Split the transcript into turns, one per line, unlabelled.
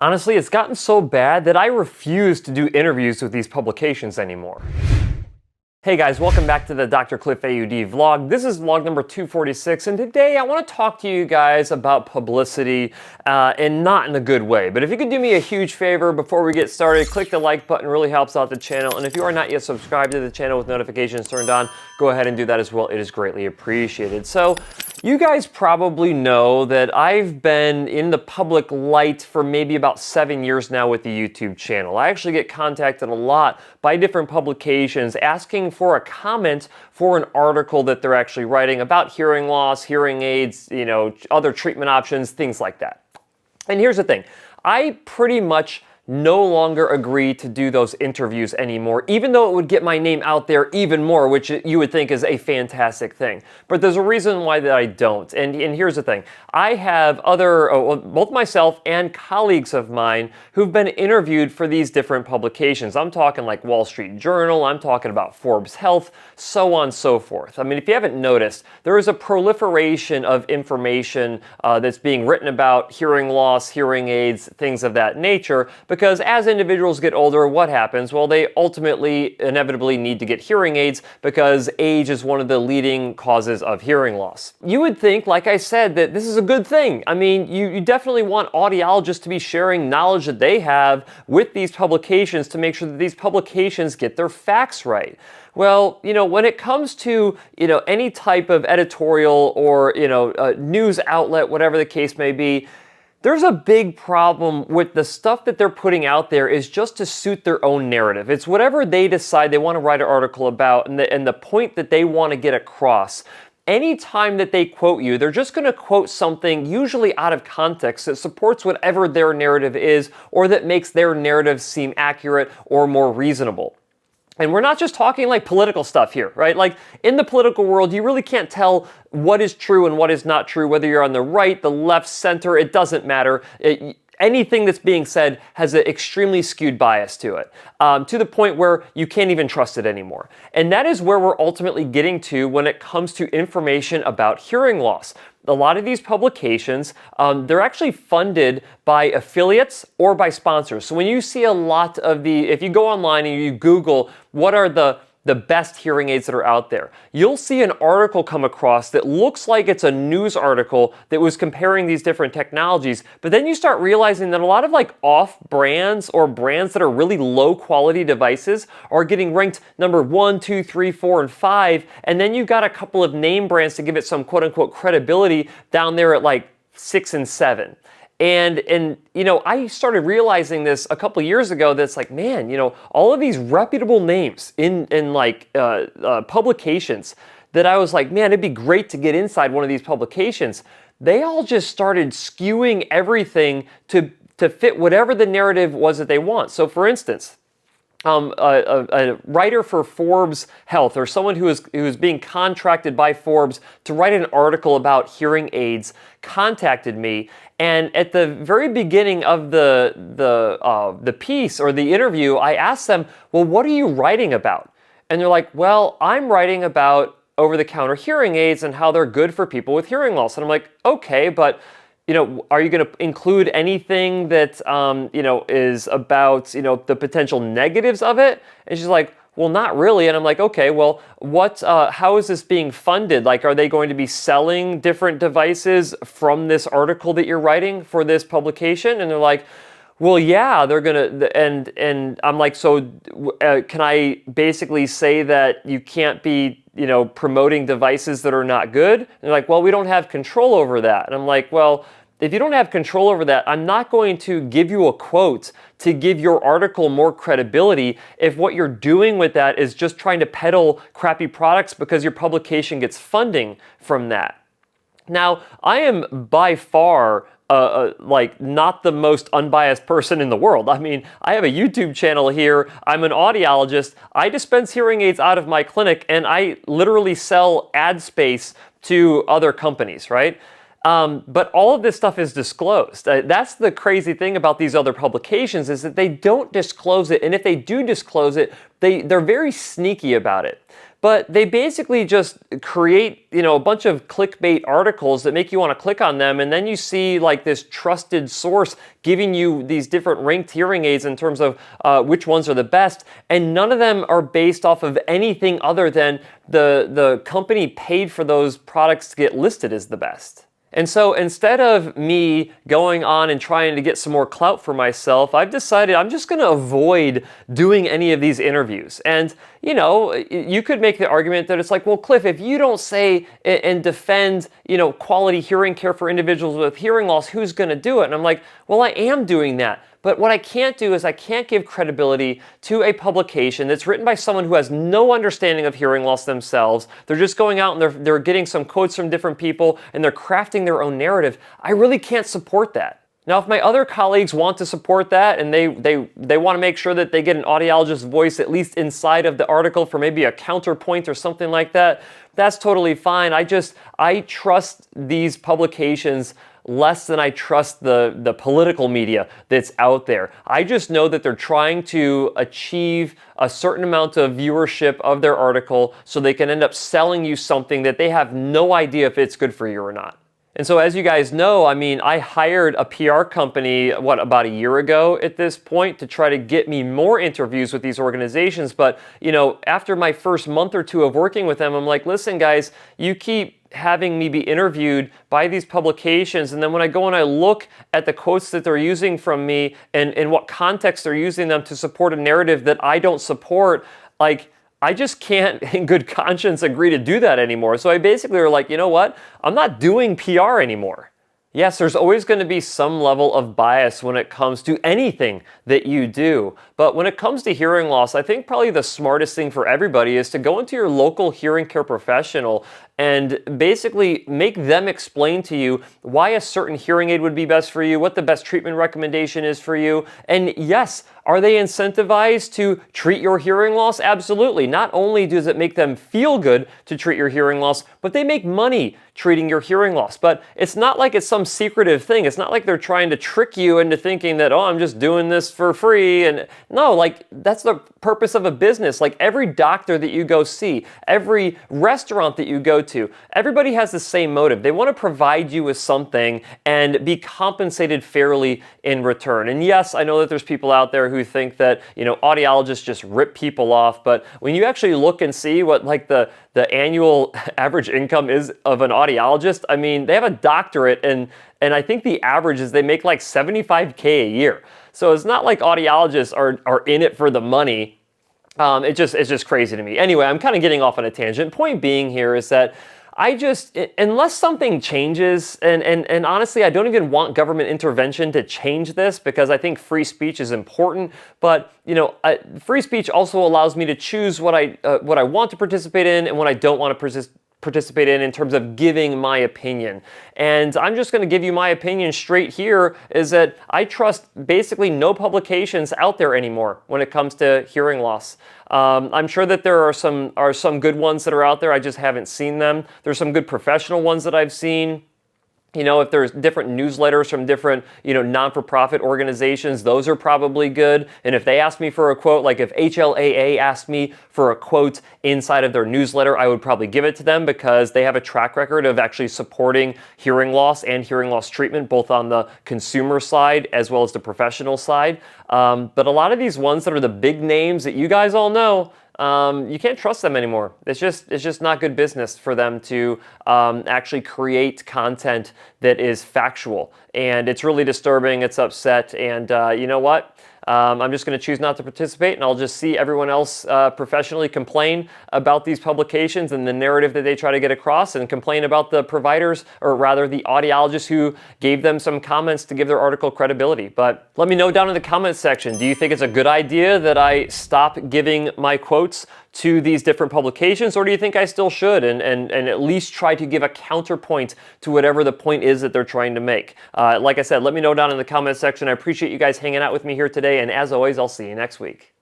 Honestly, it's gotten so bad that I refuse to do interviews with these publications anymore. Hey guys, welcome back to the DrCliffAuD vlog. This is vlog number 246, and today I want to talk to you guys about publicity, and not in a good way. But if you could do me a huge favor before we get started, click the like button, really helps out the channel. And if you are not yet subscribed to the channel with notifications turned on, go ahead and do that as well. It is greatly appreciated. So, you guys probably know that I've been in the public light for maybe about 7 years now with the YouTube channel. I actually get contacted a lot by different publications asking for a comment for an article that they're actually writing about hearing loss, hearing aids, other treatment options, things like that. And here's the thing, I pretty much no longer agree to do those interviews anymore, even though it would get my name out there even more, which you would think is a fantastic thing. But there's a reason why that I don't. And here's the thing. I have both myself and colleagues of mine who've been interviewed for these different publications. I'm talking like Wall Street Journal, I'm talking about Forbes Health, so on and so forth. I mean, if you haven't noticed, there is a proliferation of information that's being written about hearing loss, hearing aids, things of that nature, because as individuals get older, what happens? Well, they ultimately, inevitably need to get hearing aids because age is one of the leading causes of hearing loss. You would think, like I said, that this is a good thing. I mean, you definitely want audiologists to be sharing knowledge that they have with these publications to make sure that these publications get their facts right. Well, when it comes to, any type of editorial or, news outlet, whatever the case may be, there's a big problem with the stuff that they're putting out there is just to suit their own narrative. It's whatever they decide they want to write an article about and the point that they want to get across. Anytime that they quote you, they're just going to quote something usually out of context that supports whatever their narrative is or that makes their narrative seem accurate or more reasonable. And we're not just talking like political stuff here, right? Like in the political world, you really can't tell what is true and what is not true, whether you're on the right, the left, center, it doesn't matter. Anything that's being said has an extremely skewed bias to it, to the point where you can't even trust it anymore. And that is where we're ultimately getting to when it comes to information about hearing loss. A lot of these publications, they're actually funded by affiliates or by sponsors. So when you see a lot of if you go online and you Google what are the best hearing aids that are out there, you'll see an article come across that looks like it's a news article that was comparing these different technologies, but then you start realizing that a lot of like off brands or brands that are really low quality devices are getting ranked number 1, 2, 3, 4, and 5, and then you've got a couple of name brands to give it some quote unquote credibility down there at like 6 and 7. And I started realizing this a couple years ago that's like, man, all of these reputable names in publications that I was like, man, it'd be great to get inside one of these publications. They all just started skewing everything to fit whatever the narrative was that they want. So for instance, a writer for Forbes Health or someone who is being contracted by Forbes to write an article about hearing aids contacted me, and at the very beginning of the piece or the interview, I asked them, well, what are you writing about? And they're like, well, I'm writing about over-the-counter hearing aids and how they're good for people with hearing loss. And I'm like, okay, but are you going to include anything that, is about, the potential negatives of it? And she's like, well, not really. And I'm like, okay, well, how is this being funded? Like, are they going to be selling different devices from this article that you're writing for this publication? And they're like, well, yeah, they're going to, and I'm like, so can I basically say that you can't be, promoting devices that are not good? And they're like, well, we don't have control over that. And I'm like, well, if you don't have control over that, I'm not going to give you a quote to give your article more credibility if what you're doing with that is just trying to peddle crappy products because your publication gets funding from that. Now, I am by far not the most unbiased person in the world. I mean, I have a YouTube channel here. I'm an audiologist. I dispense hearing aids out of my clinic, and I literally sell ad space to other companies, right? But all of this stuff is disclosed. That's the crazy thing about these other publications is that they don't disclose it. And if they do disclose it, they're very sneaky about it. but they basically just create, a bunch of clickbait articles that make you want to click on them, and then you see like this trusted source giving you these different ranked hearing aids in terms of which ones are the best, and none of them are based off of anything other than the company paid for those products to get listed as the best. And so instead of me going on and trying to get some more clout for myself, I've decided I'm just going to avoid doing any of these interviews. And, you could make the argument that it's like, well, Cliff, if you don't say and defend, quality hearing care for individuals with hearing loss, who's going to do it? And I'm like, well, I am doing that. But what I can't do is I can't give credibility to a publication that's written by someone who has no understanding of hearing loss themselves. They're just going out and they're getting some quotes from different people and they're crafting their own narrative. I really can't support that. Now, if my other colleagues want to support that and they want to make sure that they get an audiologist voice at least inside of the article for maybe a counterpoint or something like that, that's totally fine. I trust these publications less than I trust the political media that's out there. I just know that they're trying to achieve a certain amount of viewership of their article so they can end up selling you something that they have no idea if it's good for you or not. And so as you guys know, I hired a PR company, about a year ago at this point to try to get me more interviews with these organizations. But, after my first month or two of working with them, I'm like, listen, guys, you keep having me be interviewed by these publications, and then when I go and I look at the quotes that they're using from me and in what context they're using them to support a narrative that I don't support, I just can't in good conscience agree to do that anymore. So I basically were like, you know what? I'm not doing PR anymore. Yes, there's always going to be some level of bias when it comes to anything that you do. But when it comes to hearing loss, I think probably the smartest thing for everybody is to go into your local hearing care professional and basically make them explain to you why a certain hearing aid would be best for you, what the best treatment recommendation is for you. And yes, are they incentivized to treat your hearing loss? Absolutely. Not only does it make them feel good to treat your hearing loss, but they make money treating your hearing loss. But it's not like it's some secretive thing. It's not like they're trying to trick you into thinking that, I'm just doing this for free. And no, that's the purpose of a business. Every doctor that you go see, every restaurant that you go to, everybody has the same motive. They want to provide you with something and be compensated fairly in return. And yes, I know that there's people out there who think that, audiologists just rip people off. But when you actually look and see what the annual average income is of an audiologist, they have a doctorate and I think the average is they make like $75K a year. So it's not like audiologists are in it for the money. It's just crazy to me. Anyway, I'm kind of getting off on a tangent. Point being here is that unless something changes, and honestly, I don't even want government intervention to change this because I think free speech is important. But free speech also allows me to choose what I want to participate in and what I don't want to participate in terms of giving my opinion. And I'm just going to give you my opinion straight here is that I trust basically no publications out there anymore when it comes to hearing loss. I'm sure that there are some good ones that are out there. I just haven't seen them. There's some good professional ones that I've seen. If there's different newsletters from different, non-for-profit organizations, those are probably good. And if they ask me for a quote, like if HLAA asked me for a quote inside of their newsletter, I would probably give it to them because they have a track record of actually supporting hearing loss and hearing loss treatment, both on the consumer side as well as the professional side. But a lot of these ones that are the big names that you guys all know, you can't trust them anymore. It's just not good business for them to actually create content that is factual. And it's really disturbing. It's upset. And you know what? I'm just going to choose not to participate, and I'll just see everyone else professionally complain about these publications and the narrative that they try to get across, and complain about the providers, or rather the audiologists who gave them some comments to give their article credibility. But let me know down in the comments section, do you think it's a good idea that I stop giving my quotes to these different publications, or do you think I still should and at least try to give a counterpoint to whatever the point is that they're trying to make? Like I said, let me know down in the comments section. I appreciate you guys hanging out with me here today, and as always, I'll see you next week.